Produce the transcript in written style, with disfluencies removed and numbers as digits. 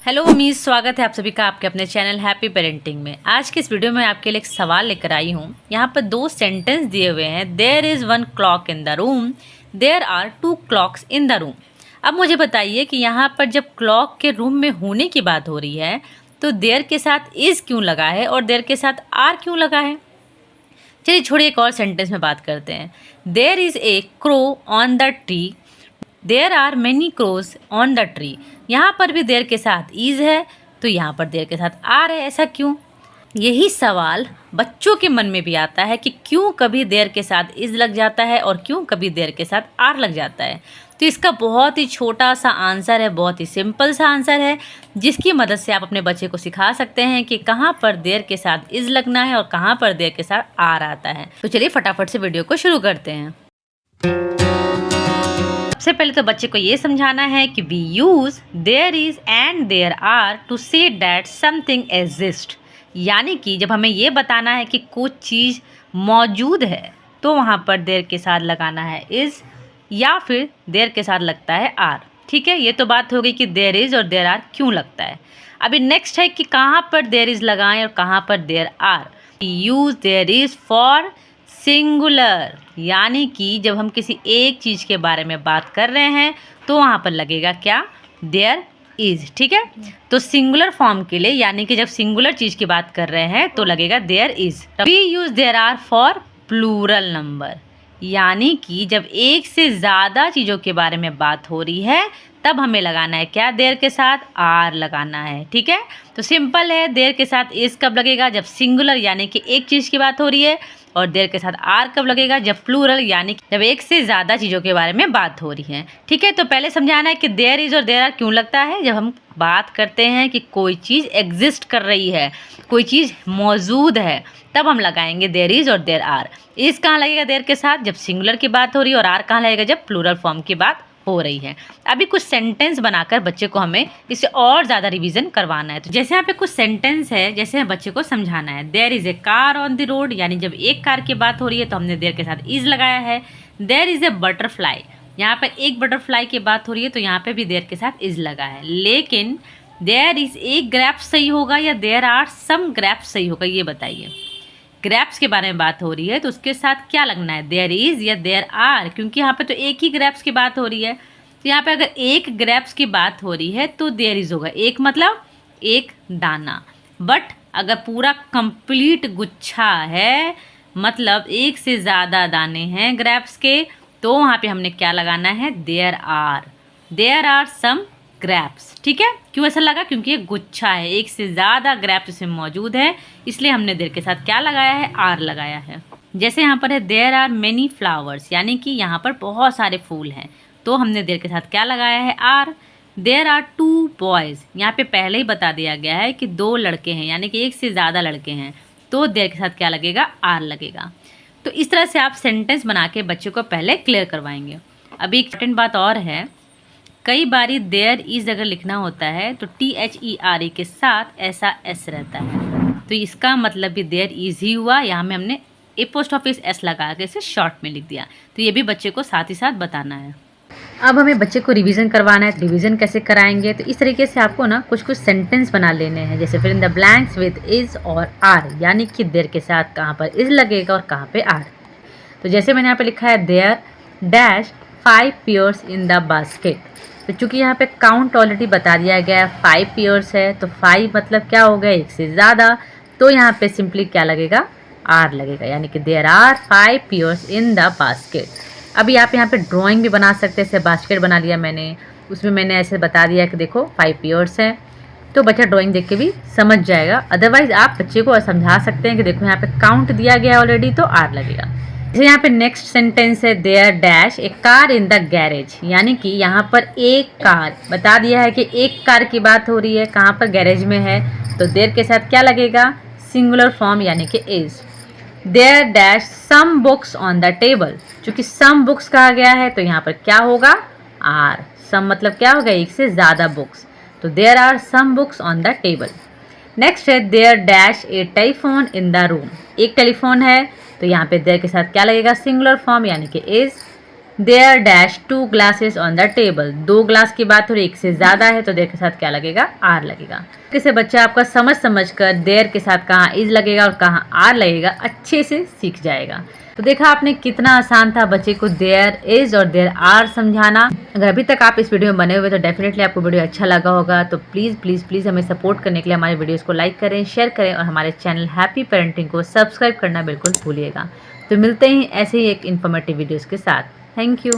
Hello उम्मीद स्वागत है आप सभी का आपके अपने चैनल हैप्पी पेरेंटिंग में। आज के इस वीडियो में आपके लिए एक सवाल लेकर आई हूँ। यहाँ पर दो सेंटेंस दिए हुए हैं। There is one clock in the room, there are two clocks in the room. अब मुझे बताइए कि यहाँ पर जब क्लॉक के रूम में होने की बात हो रही है तो देयर के साथ इज़ क्यों लगा है और देयर के साथ आर क्यों लगा है। चलिए छोड़िए, एक और सेंटेंस में बात करते हैं। There is a crow on the tree, there are many crows on the tree. यहाँ पर भी देयर के साथ इज़ है तो यहाँ पर देयर के साथ आर है, ऐसा क्यों। यही सवाल बच्चों के मन में भी आता है कि क्यों कभी देयर के साथ इज़ लग जाता है और क्यों कभी देयर के साथ आर लग जाता है। तो इसका बहुत ही छोटा सा आंसर है, बहुत ही सिंपल सा आंसर है, जिसकी मदद से आप अपने बच्चे को सिखा सकते हैं कि कहाँ पर देयर के साथ इज़ लगना है और कहाँ पर देयर के साथ आर आता है। तो चलिए फटाफट से वीडियो को शुरू करते हैं। सबसे पहले तो बच्चे को ये समझाना है कि we use there is and there are to say that something exist. यानी कि जब हमें ये बताना है कि कुछ चीज़ मौजूद है तो वहाँ पर देयर के साथ लगाना है इज़ या फिर देयर के साथ लगता है आर। ठीक है, ये तो बात हो गई कि देयर इज़ और देयर आर क्यों लगता है। अभी नेक्स्ट है कि कहाँ पर देयर इज़ लगाएं और कहाँ पर there are. Use there is for singular, यानी कि जब हम किसी एक चीज़ के बारे में बात कर रहे हैं तो वहाँ पर लगेगा क्या, देयर इज़। ठीक है, तो सिंगुलर फॉर्म के लिए यानी कि जब सिंगुलर चीज़ की बात कर रहे हैं तो लगेगा there is. We use there are for plural number, यानी कि जब एक से ज़्यादा चीज़ों के बारे में बात हो रही है तब हमें लगाना है क्या, देयर के साथ आर लगाना है। ठीक है, तो सिंपल है। देयर के साथ इज़ कब लगेगा, जब सिंगुलर यानी कि एक चीज़ की बात हो रही है, और देयर के साथ आर कब लगेगा, जब प्लूरल यानी कि जब एक से ज़्यादा चीज़ों के बारे में बात हो रही है। ठीक है, तो पहले समझाना है कि देयर इज़ और देयर आर क्यों लगता है। जब हम बात करते हैं कि कोई चीज़ एग्जिस्ट कर रही है, कोई चीज़ मौजूद है, तब हम लगाएंगे देयर इज़ और देयर आर। इज़ कहाँ लगेगा देयर के साथ, जब सिंगुलर की बात हो रही है, और आर कहाँ लगेगा, जब प्लूरल फॉर्म की बात हो रही है। अभी कुछ सेंटेंस बनाकर बच्चे को हमें इसे और ज़्यादा रिवीजन करवाना है। तो जैसे यहाँ पे कुछ सेंटेंस है, जैसे बच्चे को समझाना है। There is a car on the road, यानी जब एक कार की बात हो रही है तो हमने देयर के साथ इज़ लगाया है। देयर इज़ ए बटरफ्लाई, यहाँ पर एक बटरफ्लाई की बात हो रही है तो यहाँ पे भी देयर के साथ इज़ लगा है। लेकिन देयर इज़ ए ग्रेप्स सही होगा या देयर आर सम ग्रेप्स सही होगा, ये बताइए। ग्रेप्स के बारे में बात हो रही है तो उसके साथ क्या लगना है, देयर इज़ या देयर आर, क्योंकि यहाँ पे तो एक ही ग्रेप्स की बात हो रही है। तो यहाँ पे अगर एक ग्रेप्स की बात हो रही है तो देयर इज़ होगा, एक मतलब एक दाना। बट अगर पूरा कंप्लीट गुच्छा है, मतलब एक से ज़्यादा दाने हैं ग्रेप्स के, तो वहाँ पे हमने क्या लगाना है, देयर आर सम ग्रैप्स। ठीक है, क्यों ऐसा लगा, क्योंकि ये गुच्छा है, एक से ज़्यादा ग्रैप्स इसमें मौजूद है, इसलिए हमने देयर के साथ क्या लगाया है, आर लगाया है। जैसे यहाँ पर है देयर आर मैनी फ्लावर्स, यानी कि यहाँ पर बहुत सारे फूल हैं, तो हमने देयर के साथ क्या लगाया है, are. There are two boys, यहाँ पे पहले ही बता दिया गया है कि दो लड़के हैं, यानी कि एक से ज़्यादा लड़के हैं, तो देयर के साथ क्या लगेगा, आर लगेगा। तो इस तरह से आप सेंटेंस बना के बच्चों को पहले क्लियर करवाएंगे। अभी एक इम्पोर्टेंट बात और है, कई बारी देयर इज़ अगर लिखना होता है तो THERE के साथ ऐसा एस रहता है, तो इसका मतलब भी देयर इज़ ही हुआ। यहाँ में हमने एपोस्ट्रोफी एस लगा के इसे शॉर्ट में लिख दिया। तो ये भी बच्चे को साथ ही साथ बताना है। अब हमें बच्चे को रिवीजन करवाना है। रिवीजन कैसे कराएंगे, तो इस तरीके से आपको ना कुछ कुछ सेंटेंस बना लेने हैं। जैसे फिर in the blanks with is और आर, यानी कि देयर के साथ कहाँ पर इज़ लगेगा और कहाँ पे आर। तो जैसे मैंने यहाँ पे लिखा है there dash 5 pears in the basket, तो चूँकि यहाँ पे काउंट ऑलरेडी बता दिया गया है, 5 पेयर्स है, तो 5 मतलब क्या हो गया, एक से ज़्यादा, तो यहाँ पे सिंपली क्या लगेगा, आर लगेगा, यानी कि there are 5 pears in the basket. अभी आप यहाँ पे ड्राइंग भी बना सकते हैं। जैसे बास्केट बना लिया मैंने, उसमें मैंने ऐसे बता दिया कि देखो 5 पेयर्स हैं, तो बच्चा ड्राइंग देख के भी समझ जाएगा। अदरवाइज आप बच्चे को समझा सकते हैं कि देखो यहाँ पे काउंट दिया गया है ऑलरेडी, तो आर लगेगा। जैसे यहाँ पे नेक्स्ट सेंटेंस है there dash a car in the garage, यानी कि यहाँ पर एक कार बता दिया है कि एक कार की बात हो रही है, कहाँ पर, गैरेज में है, तो देयर के साथ क्या लगेगा, सिंगुलर फॉर्म यानी कि is. There dash some books on the table, चूँकि सम बुक्स कहा गया है तो यहाँ पर क्या होगा, आर। सम मतलब क्या होगा, एक से ज़्यादा बुक्स, तो there are some books on the table. Next है there dash a telephone in the room, एक टेलीफोन है, तो यहाँ पे देयर के साथ क्या लगेगा, सिंगुलर फॉर्म यानी कि is. There dash 2 glasses on the table. 2 glass की बात हो रही, एक से ज़्यादा है तो देयर के साथ क्या लगेगा, आर लगेगा। किसे बच्चा आपका समझ कर देयर के साथ कहाँ इज लगेगा और कहाँ आर लगेगा अच्छे से सीख जाएगा। तो देखा आपने कितना आसान था बच्चे को देयर इज और देयर आर समझाना। अगर अभी तक आप इस वीडियो में बने हुए तो डेफिनेटली आपको वीडियो अच्छा लगा होगा। तो प्लीज़ प्लीज़ प्लीज़ हमें सपोर्ट करने के लिए हमारे वीडियोस को लाइक करें, शेयर करें और हमारे चैनल हैप्पी पेरेंटिंग को सब्सक्राइब करना बिल्कुल भूलिएगा। तो मिलते हैं ऐसे ही एक इन्फॉर्मेटिव वीडियोज़ के साथ। Thank you.